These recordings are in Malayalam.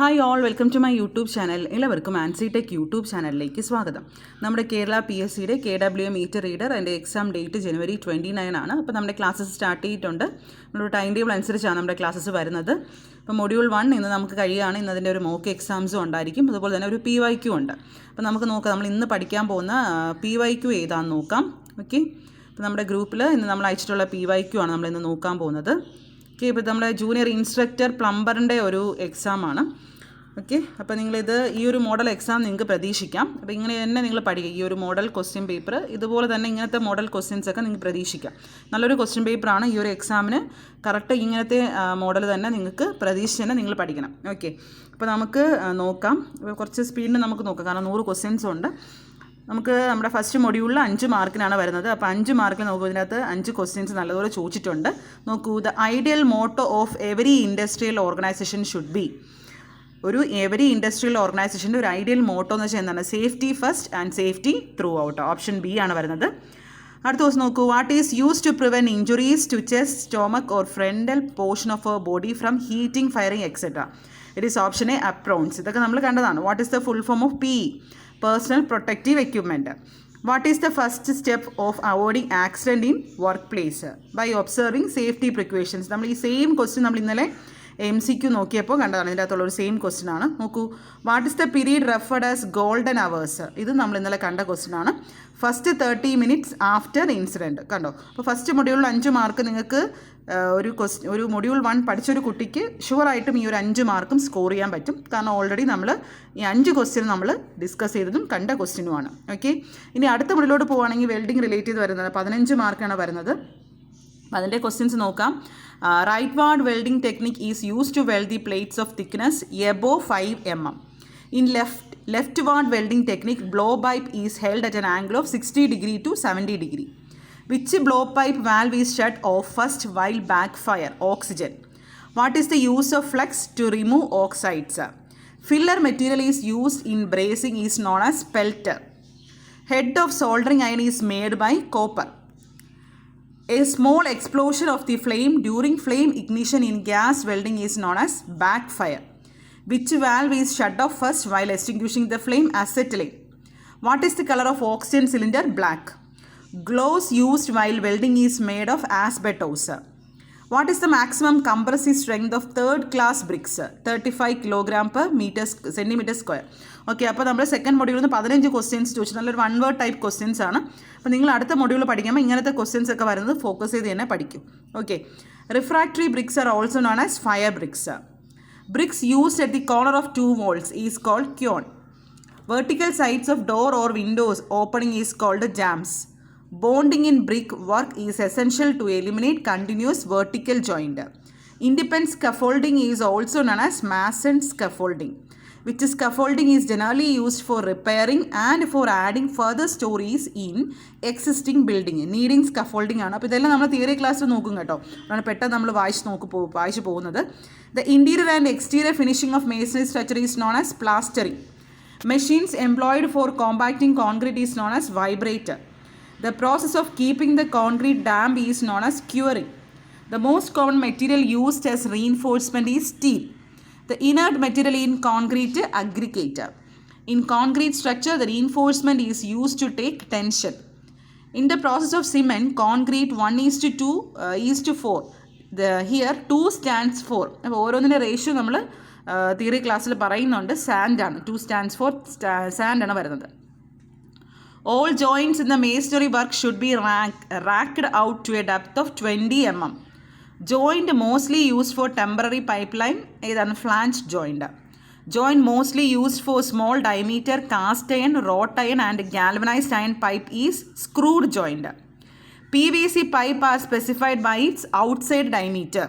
Hi all, welcome to my YouTube channel. എല്ലാവർക്കും ആൻസി ടെക് യൂട്യൂബ് ചാനലിലേക്ക് സ്വാഗതം. നമ്മുടെ കേരള PSCയുടെ KWM മീറ്റർ റീഡർ അതിൻ്റെ എക്സാം ഡേറ്റ് January 29 ആണ്. അപ്പോൾ നമ്മുടെ ക്ലാസ്സസ് സ്റ്റാർട്ട് ചെയ്തിട്ടുണ്ട്. നമ്മുടെ ടൈം ടേബിൾ അനുസരിച്ചാണ് നമ്മുടെ ക്ലാസ്സസ് വരുന്നത്. അപ്പോൾ മൊഡ്യൂൾ 1 ഇന്ന് നമുക്ക് കഴിയുകയാണ്. ഇന്ന് അതിൻ്റെ ഒരു മോക്ക് എക്സാംസും ഉണ്ടായിരിക്കും. അതുപോലെ തന്നെ ഒരു PYQ ഉണ്ട്. അപ്പോൾ നമുക്ക് നോക്കാം, നമ്മൾ ഇന്ന് പഠിക്കാൻ പോകുന്ന PYQ ഏതാണെന്ന് നോക്കാം. ഓക്കെ, അപ്പോൾ നമ്മുടെ ഗ്രൂപ്പിൽ ഇന്ന് നമ്മൾ അയച്ചിട്ടുള്ള PYQ ആണ് നമ്മൾ ഇന്ന് നോക്കാൻ പോകുന്നത്. ഓക്കെ, ഇപ്പോൾ നമ്മുടെ ജൂനിയർ ഇൻസ്ട്രക്ടർ പ്ലംബറിൻ്റെ ഒരു എക്സാമാണ്. ഓക്കെ, അപ്പോൾ നിങ്ങളിത് ഈ ഒരു മോഡൽ എക്സാം നിങ്ങൾക്ക് പ്രതീക്ഷിക്കാം. അപ്പോൾ ഇങ്ങനെ തന്നെ നിങ്ങൾ പഠിക്കുക. ഈ ഒരു മോഡൽ ക്വസ്റ്റ്യൻ പേപ്പർ ഇതുപോലെ തന്നെ ഇങ്ങനത്തെ മോഡൽ ക്വസ്റ്റ്യൻസ് ഒക്കെ നിങ്ങൾക്ക് പ്രതീക്ഷിക്കാം. നല്ലൊരു ക്വസ്റ്റ്യൻ പേപ്പറാണ്. ഈ ഒരു എക്സാമിന് കറക്റ്റ് ഇങ്ങനത്തെ മോഡൽ തന്നെ നിങ്ങൾക്ക് പ്രതീക്ഷിച്ച് തന്നെ നിങ്ങൾ പഠിക്കണം. ഓക്കെ, അപ്പോൾ നമുക്ക് നോക്കാം. കുറച്ച് സ്പീഡിന് നമുക്ക് നോക്കാം, കാരണം 100 ക്വസ്റ്റ്യൻസ് ഉണ്ട്. നമുക്ക് നമ്മുടെ ഫസ്റ്റ് മൊഡ്യൂളിൽ 5 മാർക്കിനാണ് വരുന്നത്. അപ്പോൾ 5 മാർക്കിൽ നോക്കൂ, ഇതിനകത്ത് 5 ക്വസ്റ്റ്യൻസ് നല്ലതുപോലെ ചോദിച്ചിട്ടുണ്ട്. നോക്കൂ, the ideal motto of every industrial organisation should be. Every industrial ഓർഗനൈസേഷൻ്റെ ഒരു ഐഡിയൽ മോട്ടോ എന്ന് വെച്ചാൽ എന്താണ്? Safety first and safety throughout. Option B ആണ് വരുന്നത്. അടുത്ത ദിവസം നോക്കൂ, what is use to prevent injuries to chest, stomach or frontal portion of a body from heating, firing etcetera. It is option A aprons. ഇതൊക്കെ നമ്മൾ കണ്ടതാണ്. What is the full form of PE? Personal protective equipment. What is the first step of avoiding accident in workplace? By observing safety precautions. നമ്മൾ ഈ സെയിം ക്വസ്റ്റ്യൻ നമ്മൾ ഇന്നലെ MCQ നോക്കിയപ്പോൾ കണ്ടതാണ്. ഇതിൻ്റെ അകത്തുള്ളൊരു സെയിം ക്വസ്റ്റ്യൻ ആണ്. നോക്കൂ, what is the period referred as golden hours? ഇത് നമ്മൾ ഇന്നലെ കണ്ട ക്വസ്റ്റ്യൻ ആണ്. First 30 minutes after incident. കണ്ടോ? അപ്പോൾ ഫസ്റ്റ് മൊഡ്യൂളിൽ 5 മാർക്ക് നിങ്ങൾക്ക് ഒരു മൊഡ്യൂൾ 1 പഠിച്ചൊരു കുട്ടിക്ക് ഷുവറായിട്ടും ഈ ഒരു 5 മാർക്കും സ്കോർ ചെയ്യാൻ പറ്റും. കാരണം ഓൾറെഡി നമ്മൾ ഈ 5 ക്വസ്റ്റ്യൻ നമ്മൾ ഡിസ്കസ് ചെയ്തതും കണ്ട ക്വസ്റ്റ്യനുമാണ്. ഓക്കെ, ഇനി അടുത്ത മൊഡ്യൂളിലോട്ട് പോവുകയാണെങ്കിൽ വെൽഡിംഗ് റിലേറ്റ് ചെയ്ത് വരുന്നത് 15 മാർക്കാണ് വരുന്നത്. അതിൻ്റെ ക്വസ്റ്റ്യൻസ് നോക്കാം. Rightward welding technique is use to weld the plates of thickness above 5 mm. In leftward welding technique blow pipe is held at an angle of 60 degree to 70 degree. Which blowpipe valve is shut off first while backfire? Oxygen. What is the use of flux to remove oxides? Filler material is used in bracing is known as pelter. Head of soldering iron is made by copper. A small explosion of the flame during flame ignition in gas welding is known as backfire. Which valve is shut off first while extinguishing the flame? Acetylene. What is the color of oxygen cylinder? Black. Gloves used while welding is made of asbestos. What is the maximum compressive strength of third class bricks? 35 kg/centimeter square. Okay, അപ്പോൾ നമ്മൾ സെക്കൻഡ് മൊഡ്യൂളിൽ നിന്ന് 15 ക്വസ്റ്റ്യൻസ് ചോദിച്ചു. നല്ലൊരു 1 word ടൈപ്പ് ക്വസ്റ്റ്യൻസ് ആണ്. അപ്പോൾ നിങ്ങൾ അടുത്ത മൊഡ്യൂൾ പഠിക്കുമ്പോൾ ഇങ്ങനത്തെ ക്വസ്റ്റ്യൻസ് ഒക്കെ വരുന്നത് ഫോക്കസ് ചെയ്ത് തന്നെ പഠിക്കും. Okay, refractory BRICS are also known as fire BRICS. Bricks used at the corner of 2 walls is called quoin. Vertical sides of door or windows opening is called jambs. Bonding in brick work is essential to eliminate continuous vertical joint. Independent scaffolding is also known as mason scaffolding. Which scaffolding is generally used for repairing and for adding further stories in existing building. Needing scaffolding ആണ്. അപ്പോൾ ഇതെല്ലാം നമ്മൾ തിയറി ക്ലാസ്സിൽ നോക്കും കേട്ടോ. അതാണ് പെട്ടെന്ന് നമ്മൾ വായിച്ചു പോകുന്നത്. The interior and exterior finishing of masonry structure is known as plastering. Machines employed for compacting concrete is known as vibrator. The process of keeping the concrete damp is known as curing. The most common material used as reinforcement is steel. The inert material in concrete, aggregate. In concrete structure, the reinforcement is used to take tension. In the process of cement, concrete 1:2:4. Here 2 stands for. അപ്പോൾ ഓരോന്നിൻ്റെ റേഷ്യോ നമ്മൾ തിയറി ക്ലാസ്സിൽ പറയുന്നുണ്ട്. സാൻഡ് ആണ്. 2 stands for സാൻഡ് ആണ് വരുന്നത്. All joints in the masonry work should be racked out to a depth of 20 mm. Joint mostly used for temporary pipeline ഏതാണ്? Flange joint. Joint mostly used for small diameter cast iron, wrought iron and galvanized iron pipe is screwed joint. PVC pipe are specified by its outside diameter.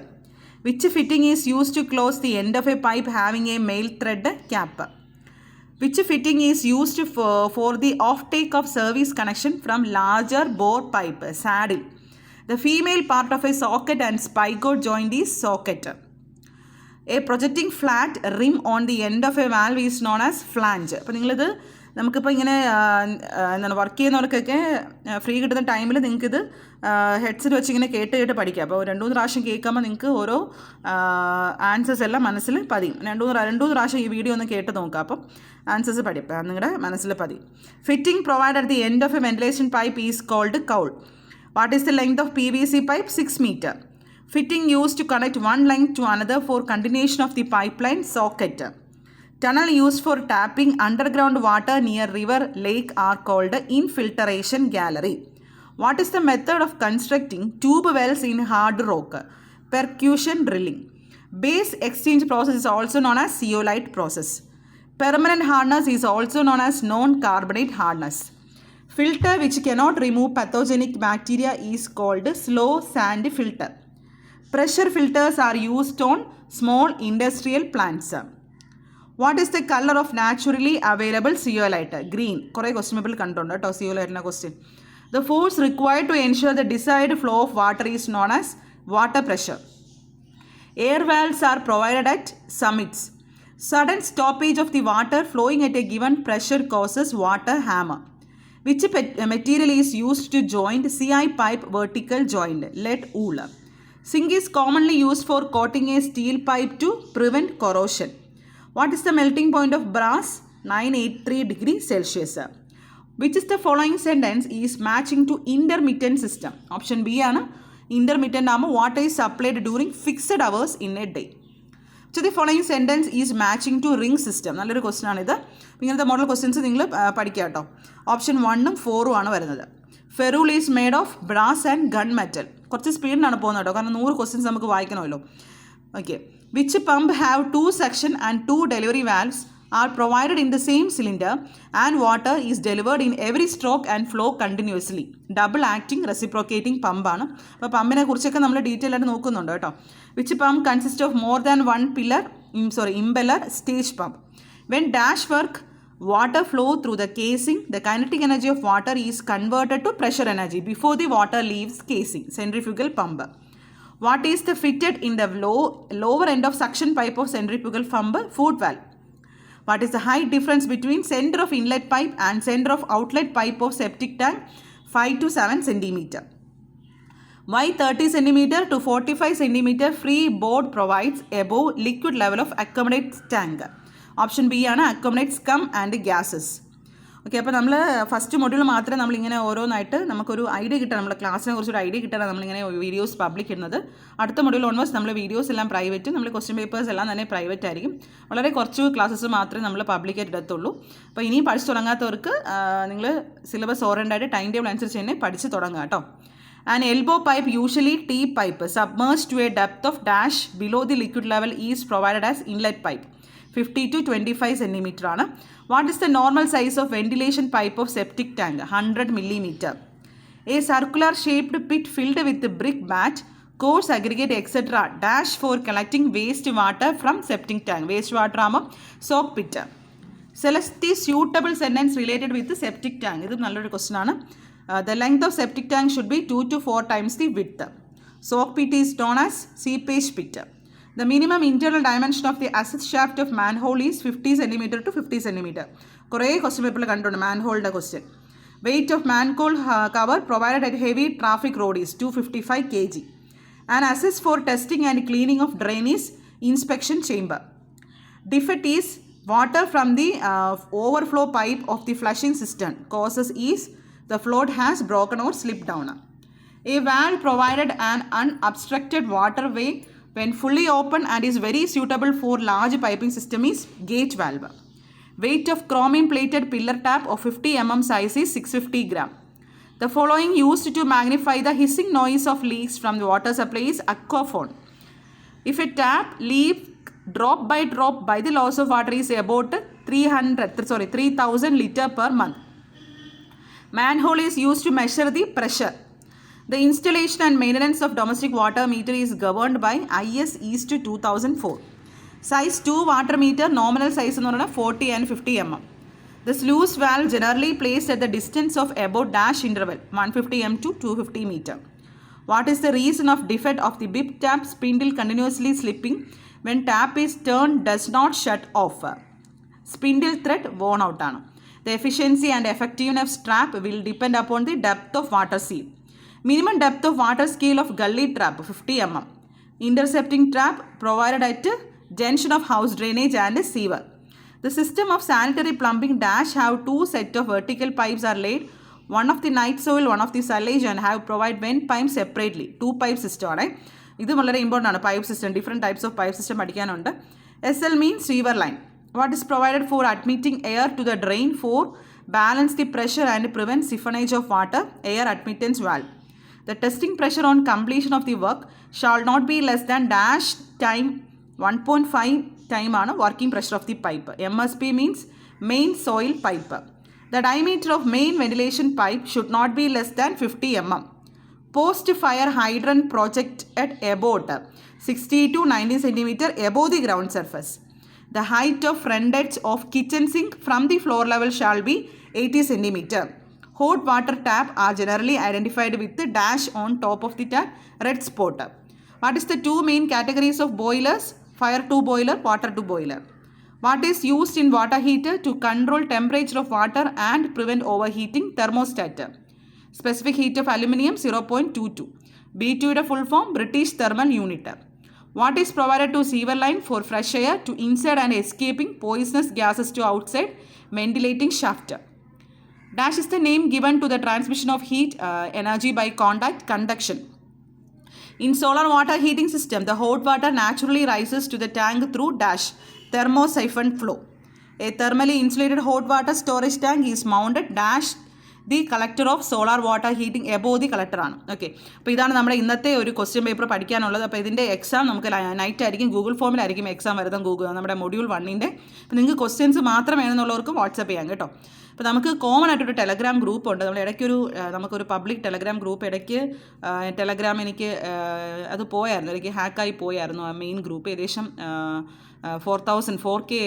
Which fitting is used to close the end of a pipe having a male thread cap? Which fitting is used for the offtake of service connection from larger bore pipe? Saddle. The female part of a socket and spigot joint is socket. A projecting flat rim on the end of a valve is known as flange. അപ്പോൾ നിങ്ങളിത് നമുക്കിപ്പോൾ ഇങ്ങനെ എന്താണ് വർക്ക് ചെയ്യുന്നവർക്കൊക്കെ ഫ്രീ കിട്ടുന്ന ടൈമിൽ നിങ്ങൾക്കിത് ഹെഡ്സെറ്റ് വെച്ച് ഇങ്ങനെ കേട്ട് പഠിക്കാം. അപ്പോൾ 2-3 പ്രാവശ്യം കേൾക്കുമ്പോൾ നിങ്ങൾക്ക് ഓരോ ആൻസേഴ്സ് എല്ലാം മനസ്സിൽ പതിയും. 2-3 പ്രാവശ്യം ഈ വീഡിയോ ഒന്ന് കേട്ട് നോക്കാം. അപ്പം ആൻസേഴ്സ് പഠിക്കാം, നിങ്ങളുടെ മനസ്സിൽ പതിയും. Fitting provide at the end of a ventilation pipe is called cowl. What is the length of PVC pipe? 6 meter. Fitting used to connect one line to another for continuation of the pipeline socket. Tunnel used for tapping underground water near river, lake are called infiltration gallery. What is the method of constructing tube wells in hard rock? Percussion drilling. Base exchange process is also known as zeolite process. Permanent hardness is also known as non-carbonate hardness. Filter which cannot remove pathogenic bacteria is called slow sand filter. Pressure filters are used on small industrial plants. What is the color of naturally available zeolite? Green. കുറേ ക്വസ്റ്റ്യൻ പേപ്പറിൽ കണ്ടുണ്ട് കേട്ടോ സിയോലൈറ്റിൻ്റെ question. The force required to ensure the desired flow of water is known as water pressure. Air valves are provided at summits. Sudden stoppage of the water flowing at a given pressure causes water hammer. Which material is used to joint CI pipe vertical joint? Lead wool. Zinc is commonly used for coating a steel pipe to prevent corrosion. What is the melting point of brass? 983 degrees Celsius. Which is the following sentence is matching to intermittent system? Option B ആണ് intermittent ആകുമ്പോൾ water is supplied during fixed hours in a day. So the following sentence is matching to ring system. നല്ലൊരു ക്വസ്റ്റ്യൻ ആണിത്. ഇങ്ങനത്തെ മോഡൽ ക്വസ്റ്റ്യൻസ് നിങ്ങൾ പഠിക്കുക കേട്ടോ. ഓപ്ഷൻ 1ഉം 4ഉം ആണ് വരുന്നത്. Ferrule is made of brass and gun metal. കുറച്ച് സ്പീഡിനാണ് പോകുന്നത് കേട്ടോ, കാരണം 100 ക്വസ്റ്റ്യൻസ് നമുക്ക് വായിക്കണമല്ലോ. Okay. Which pump have 2 section and 2 delivery valves are provided in the same cylinder and water is delivered in every stroke and flow continuously. Double acting reciprocating പമ്പാണ്. അപ്പോൾ പമ്പിനെ കുറിച്ചൊക്കെ നമ്മൾ ഡീറ്റെയിൽ ആയിട്ട് നോക്കുന്നുണ്ട് കേട്ടോ. Which pump consist of more than 1 impeller stage pump. When dash work water flow through the casing, the kinetic energy of water is converted to pressure energy before the water leaves casing. Centrifugal pump. What is the fitted in the lower end of suction pipe of centrifugal pump? Foot valve. What is the height difference between center of inlet pipe and center of outlet pipe of septic tank? 5 to 7 cm. Why 30 cm to 45 cm free board provides above liquid level of accommodate tank? Option B ആണ് accommodate scum and gases. Okay, അപ്പോൾ നമ്മൾ ഫസ്റ്റ് മൊഡ്യൂൾ മാത്രമേ നമ്മളിങ്ങനെ ഓരോന്നായിട്ട് നമുക്കൊരു ഐഡിയ കിട്ടാൻ, നമ്മുടെ ക്ലാസ്സിനെ കുറിച്ചൊരു ഐഡിയ കിട്ടാൻ നമ്മളിങ്ങനെ വീഡിയോസ് പബ്ലിക് ചെയ്യുന്നത്. അടുത്ത മൊഡ്യൂൾ ഓൺവേഴ്സ് നമ്മൾ വീഡിയോസ് എല്ലാം പ്രൈവറ്റ്, നമ്മൾ ക്വസ്റ്റ്യൻ പേപ്പേഴ്സ് എല്ലാം തന്നെ പ്രൈവറ്റ് ആയിരിക്കും. വളരെ കുറച്ച് ക്ലാസ്സസ് മാത്രമേ നമ്മൾ പബ്ലിക്കായിട്ട് ഇടത്തുള്ളൂ. അപ്പോൾ ഇനി പഠിച്ചു തുടങ്ങാത്തവർക്ക് നിങ്ങൾ സിലബസ് ഓറിയൻറ്റായിട്ട് ടൈം ടേബിൾ അനുസരിച്ച് തന്നെ പഠിച്ച് തുടങ്ങുക കേട്ടോ. An elbow pipe, usually T pipe, submerged to a depth of dash below the liquid level is provided as inlet pipe. 50 to 25 cm ആണ്. What is the normal size of ventilation pipe of septic tank? 100 mm. A circular shaped pit filled with brick bat, coarse aggregate etc. dash for collecting waste water from septic tank. Waste water ആകുമ്പോൾ soak pit. Select the suitable sentence related with the septic tank. ഇത് നല്ലൊരു ക്വസ്റ്റ്യൻ ആണ്. The length of septic tank should be 2 to 4 times the width. Soak pit is known as seepage pit. The minimum internal dimension of the access shaft of manhole is 50 cm to 50 cm. കുറേ ക്വസ്റ്റ്യൻ പേപ്പറിൽ കണ്ടുണ്ട് മാൻഹോളിൻ്റെ question. Weight of manhole cover provided at heavy traffic road is 255 kg. An access for testing and cleaning of drain is inspection chamber. Defect is water from the overflow pipe of the flushing system. Causes is the float has broken or slipped down. A valve provided an unobstructed waterway when fully open and is very suitable for large piping system is gauge valve. Weight of chromium plated pillar tap of 50 mm size is 650 gram. The following used to magnify the hissing noise of leaks from the water supply is aquaphone. If a tap leak drop by the loss of water is about 3000 liter per month. Manhole is used to measure the pressure. The installation and maintenance of domestic water meter is governed by IS East 2004. Size 2 water meter nominal size എന്ന് പറഞ്ഞാൽ 40 and 50 mm. The sluice valve generally placed at the distance of about dash interval 150 m to 250 meter. What is the reason of defect of the bib tap spindle continuously slipping when tap is turned does not shut off? Spindle thread worn out ആണ്. The efficiency and effectiveness trap will depend upon the depth of water seal. Minimum depth of water scale of gully trap 50 mm. Intercepting trap provided at junction of house drainage and sewer. The system of sanitary plumbing dash have two set of vertical pipes are laid. One of the night soil, one of the silage, and have provide vent pipes separately. 2 pipe system ആണ്. ഇത് വളരെ ഇമ്പോർട്ടൻ്റ് ആണ്. Pipe system, different types of pipe system പഠിക്കാനുണ്ട്. SL means sewer line. What is provided for admitting air to the drain for balance the pressure and prevent siphonage of water, air admittance valve. The testing pressure on completion of the work shall not be less than dash time 1.5 time ആണ് working pressure of the pipe. MSP means main soil pipe. The diameter of main ventilation pipe should not be less than 50 mm. Post fire hydrant project at about 60 to 90 cm above the ground surface. The height of front edge of kitchen sink from the floor level shall be 80 cm. Hot water tap are generally identified with the dash on top of the tap, red spot. What is the two main categories of boilers? Fire to boiler, water to boiler. What is used in water heater to control temperature of water and prevent overheating? Thermostat. Specific heat of aluminium 0.22. B2 full form British Thermal Unit. What is provided to sewer line for fresh air to inside and escaping poisonous gases to outside? Ventilating shaft. Dash is the name given to the transmission of heat energy by contact, conduction. In solar water heating system, the hot water naturally rises to the tank through dash thermosiphon flow. A thermally insulated hot water storage tank is mounted dash the collector of solar water heating above the കളക്ടറാണ്. ഓക്കെ, അപ്പോൾ ഇതാണ് നമ്മുടെ ഇന്നത്തെ ഒരു ക്വസ്റ്റ്യൻ പേപ്പർ പഠിക്കാനുള്ളത്. അപ്പോൾ ഇതിൻ്റെ എക്സാം നമുക്ക് നൈറ്റ് ആയിരിക്കും, ഗൂഗിൾ ഫോമിലായിരിക്കും എക്സാം വരുന്നത്, നമ്മുടെ മൊഡ്യൂൾ 1-ൻ്റെ. അപ്പോൾ നിങ്ങൾക്ക് ക്വസ്റ്റ്യൻസ് മാത്രം വേണമെന്നുള്ളവർക്ക് വാട്സപ്പ് ചെയ്യാം കേട്ടോ. അപ്പോൾ നമുക്ക് കോമൺ ആയിട്ടൊരു ടെലഗ്രാം ഗ്രൂപ്പ് ഉണ്ട്. നമ്മൾ നമുക്കൊരു പബ്ലിക് ടെലഗ്രാം ഗ്രൂപ്പ് ടെലഗ്രാം എനിക്ക് അത് പോയായിരുന്നു, എനിക്ക് ഹാക്കായി പോയായിരുന്നു ആ മെയിൻ ഗ്രൂപ്പ്. ഏകദേശം 4K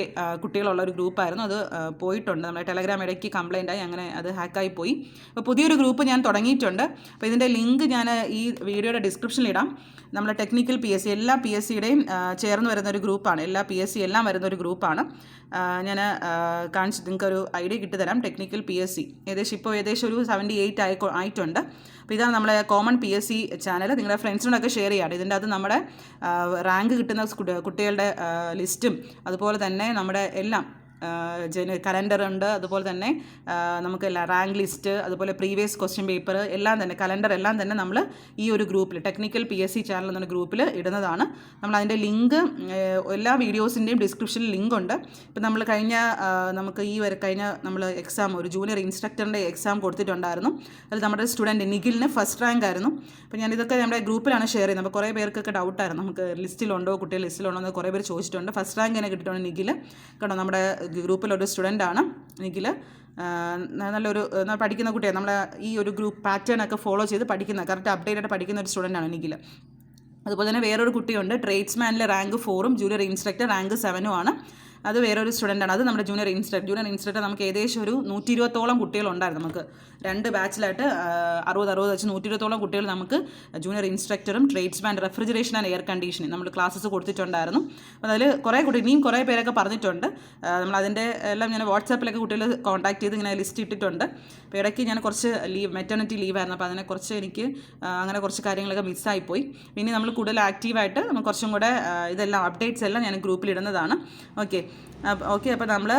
കുട്ടികളുള്ള ഒരു ഗ്രൂപ്പായിരുന്നു. അത് പോയിട്ടുണ്ട്. നമ്മുടെ ടെലഗ്രാം ഇടയ്ക്ക് കംപ്ലൈൻ്റ് ആയി, അങ്ങനെ അത് ഹാക്കായി പോയി. അപ്പോൾ പുതിയൊരു ഗ്രൂപ്പ് ഞാൻ തുടങ്ങിയിട്ടുണ്ട്. അപ്പോൾ ഇതിൻ്റെ ലിങ്ക് ഞാൻ ഈ വീഡിയോയുടെ ഡിസ്ക്രിപ്ഷനിൽ ഇടാം. നമ്മുടെ ടെക്നിക്കൽ PSC എല്ലാ PSCയുടെയും ചേർന്ന് വരുന്നൊരു ഗ്രൂപ്പാണ്. എല്ലാ PSC എല്ലാം വരുന്നൊരു ഗ്രൂപ്പാണ്. ഞാൻ കാണിച്ച് നിങ്ങൾക്കൊരു ഐഡിയ കിട്ടിത്തരാം. ടെക്നിക്കൽ PSC ഏകദേശം ഒരു 78 ആയിട്ടുണ്ട്. അപ്പോൾ ഇതാണ് നമ്മളെ കോമൺ PSC ചാനൽ. നിങ്ങളുടെ ഫ്രണ്ട്സിനോടൊക്കെ ഷെയർ ചെയ്യാം. ഇതിൻ്റെ അത് നമ്മുടെ റാങ്ക് കിട്ടുന്ന കുട്ടികളുടെ ലിസ്റ്റും അതുപോലെ തന്നെ നമ്മുടെ എല്ലാം കലണ്ടർ ഉണ്ട്. അതുപോലെ തന്നെ നമുക്ക് റാങ്ക് ലിസ്റ്റ്, അതുപോലെ പ്രീവിയസ് ക്വസ്റ്റ്യൻ പേപ്പർ എല്ലാം തന്നെ, കലണ്ടർ എല്ലാം തന്നെ നമ്മൾ ഈ ഒരു ഗ്രൂപ്പിൽ, ടെക്നിക്കൽ PSC ചാനൽ എന്ന ഗ്രൂപ്പിൽ ഇടുന്നതാണ്. നമ്മൾ അതിൻ്റെ ലിങ്ക് എല്ലാ വീഡിയോസിൻ്റെയും ഡിസ്ക്രിപ്ഷനിൽ ലിങ്ക് ഉണ്ട്. ഇപ്പം നമ്മൾ കഴിഞ്ഞ നമ്മൾ എക്സാം, ഒരു ജൂനിയർ ഇൻസ്ട്രക്ടറിൻ്റെ എക്സാം കൊടുത്തിട്ടുണ്ടായിരുന്നു. അതിൽ നമ്മുടെ സ്റ്റുഡൻറ്റ് നിഖിലിന് ഫസ്റ്റ് റാങ്ക് ആയിരുന്നു. അപ്പോൾ ഞാനിതൊക്കെ നമ്മുടെ ഗ്രൂപ്പിലാണ് ഷെയർ ചെയ്യുന്നത്. അപ്പോൾ കുറേ പേർക്കൊക്കെ ഡൗട്ടായിരുന്നു, നമുക്ക് ലിസ്റ്റിലുണ്ടോ, കുട്ടികൾ ലിസ്റ്റിലുണ്ടോ എന്ന് കുറേ പേര് ചോദിച്ചിട്ടുണ്ട്. ഫസ്റ്റ് റാങ്ക് തന്നെ കിട്ടിയിട്ടുണ്ട് നിഖിൽ. കേട്ടോ, നമ്മുടെ ഗ്രൂപ്പിലൊരു സ്റ്റുഡൻ്റാണ് നിഖിൽ. നല്ലൊരു പഠിക്കുന്ന കുട്ടിയാണ്. നമ്മളെ ഈ ഒരു ഗ്രൂപ്പ് പാറ്റേൺ ഒക്കെ ഫോളോ ചെയ്ത് പഠിക്കുന്ന, കറക്റ്റ് അപ്ഡേറ്റ് ആയിട്ട് പഠിക്കുന്ന ഒരു സ്റ്റുഡൻ്റാണ് നിഖിൽ. അതുപോലെ തന്നെ വേറൊരു കുട്ടിയുണ്ട്, ട്രേഡ്സ്മാനിൽ റാങ്ക് 4-ഉം ജൂനിയർ ഇൻസ്ട്രക്ടർ റാങ്ക് 7-ഉം ആണ്. അത് വേറൊരു സ്റ്റുഡൻ്റാണ്. അത് നമ്മുടെ ജൂനിയർ ഇൻസ്ട്രക്ടർ നമുക്ക് ഏകദേശം ഒരു 120ഓളം കുട്ടികളുണ്ടായിരുന്നു. നമുക്ക് 2 ബാച്ചിലായിട്ട് 60 വെച്ച് 120ഓളം കുട്ടികൾ നമുക്ക് ജൂനിയർ ഇൻസ്ട്രക്ടറും tradesman refrigeration and air conditioning നമ്മൾ ക്ലാസ്സസ് കൊടുത്തിട്ടുണ്ടായിരുന്നു. അപ്പോൾ അതിൽ ഇനിയും കുറേ പേരൊക്കെ പറഞ്ഞിട്ടുണ്ട്. നമ്മളതിൻ്റെ എല്ലാം ഞാൻ വാട്സാപ്പിലൊക്കെ കുട്ടികൾ കോൺടാക്ട് ചെയ്ത് ഇങ്ങനെ ലിസ്റ്റ് ഇട്ടിട്ടുണ്ട്. അപ്പോൾ ഇടയ്ക്ക് ഞാൻ കുറച്ച് മെറ്റർണിറ്റി ലീവായിരുന്നു. അപ്പോൾ അതിനെക്കുറിച്ച് എനിക്ക് അങ്ങനെ കുറച്ച് കാര്യങ്ങളൊക്കെ മിസ്സായിപ്പോയി. പിന്നെ നമ്മൾ കൂടുതൽ ആക്റ്റീവായിട്ട് നമ്മൾ കുറച്ചും കൂടെ ഇതെല്ലാം അപ്ഡേറ്റ്സ് എല്ലാം ഞാൻ ഗ്രൂപ്പിൽ ഇടുന്നതാണ്. ഓക്കെ, അപ്പോൾ നമ്മൾ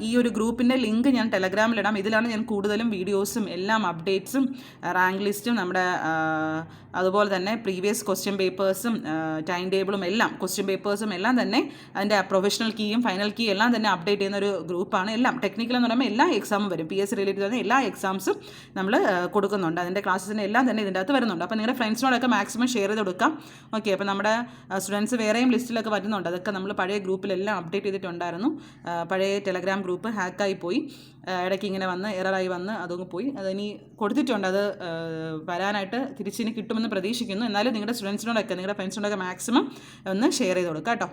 ഈ ഒരു ഗ്രൂപ്പിൻ്റെ ലിങ്ക് ഞാൻ ടെലഗ്രാമിലിടാം. ഇതിലാണ് ഞാൻ കൂടുതലും വീഡിയോസും എല്ലാം അപ്ഡേറ്റ്സും റാങ്ക് ലിസ്റ്റും നമ്മുടെ അതുപോലെ തന്നെ പ്രീവിയസ് ക്വസ്റ്റ്യൻ പേപ്പേഴ്സും ടൈം ടേബിളും എല്ലാം, ക്വസ്റ്റ്യൻ പേപ്പേഴ്സും എല്ലാം തന്നെ അതിൻ്റെ പ്രൊഫഷണൽ കീയും ഫൈനൽ കീ എല്ലാം തന്നെ അപ്ഡേറ്റ് ചെയ്യുന്ന ഒരു ഗ്രൂപ്പാണ്. എല്ലാം ടെക്നിക്കൽ എന്ന് പറയുമ്പോൾ എല്ലാ എക്സാമും വരും. PSC റിലേറ്റഡ് തന്നെ എല്ലാ എക്സാംസും നമ്മൾ കൊടുക്കുന്നുണ്ട്. അതിൻ്റെ ക്ലാസ്സിന് എല്ലാം തന്നെ ഇതിൻ്റെ അകത്ത് വരുന്നുണ്ട്. അപ്പോൾ നിങ്ങളുടെ ഫ്രണ്ട്സിനോടൊക്കെ മാക്സിമം ഷെയർ ചെയ്ത് കൊടുക്കാം. ഓക്കെ, അപ്പോൾ നമ്മുടെ സ്റ്റുഡൻസ് വേറെയും ലിസ്റ്റിലൊക്കെ വരുന്നുണ്ട്. അതൊക്കെ നമ്മൾ പഴയ ഗ്രൂപ്പിലെല്ലാം അപ്ഡേറ്റ് ചെയ്തിട്ടുണ്ടായിരുന്നു. പഴയ ടെലഗ്രാം ഗ്രൂപ്പ് ഹാക്കായി പോയി, ഇടയ്ക്ക് ഇങ്ങനെ വന്ന് എററായി വന്ന് അതങ്ങ് പോയി. അതിനി കൊടുത്തിട്ടുണ്ട്, അത് വരാനായിട്ട് തിരിച്ചിനി കിട്ടുമെന്ന് പ്രതീക്ഷിക്കുന്നു. എന്നാലും നിങ്ങളുടെ ഫ്രണ്ട്സിനോടൊക്കെ മാക്സിമം ഒന്ന് ഷെയർ ചെയ്ത് കൊടുക്കുക കേട്ടോ.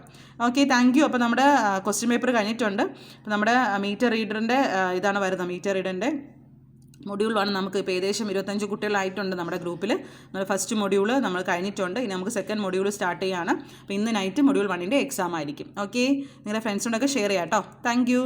Okay, thank you. അപ്പോൾ നമ്മുടെ ക്വസ്റ്റ്യൻ പേപ്പർ കഴിഞ്ഞിട്ടുണ്ട്. അപ്പോൾ നമ്മുടെ മീറ്റർ റീഡറിൻ്റെ ഇതാണ് വരുന്നത്. മീറ്റർ റീഡറിൻ്റെ മൊഡ്യൂൾ 1 നമുക്ക് ഇപ്പോൾ ഏകദേശം 25 കുട്ടികളായിട്ടുണ്ട് നമ്മുടെ ഗ്രൂപ്പിൽ. നമ്മൾ ഫസ്റ്റ് മൊഡ്യൂൾ നമ്മൾ കഴിഞ്ഞിട്ടുണ്ട്. ഇനി നമുക്ക് സെക്കൻഡ് മൊഡ്യൂൾ സ്റ്റാർട്ട് ചെയ്യുകയാണ്. അപ്പോൾ ഇന്ന് നൈറ്റ് മൊഡ്യൂൾ 1-ൻ്റെ എക്സാം ആയിരിക്കും. ഓക്കെ, നിങ്ങളുടെ ഫ്രണ്ട്സിനോടൊക്കെ ഷെയർ ചെയ്യാം കേട്ടോ. Thank you.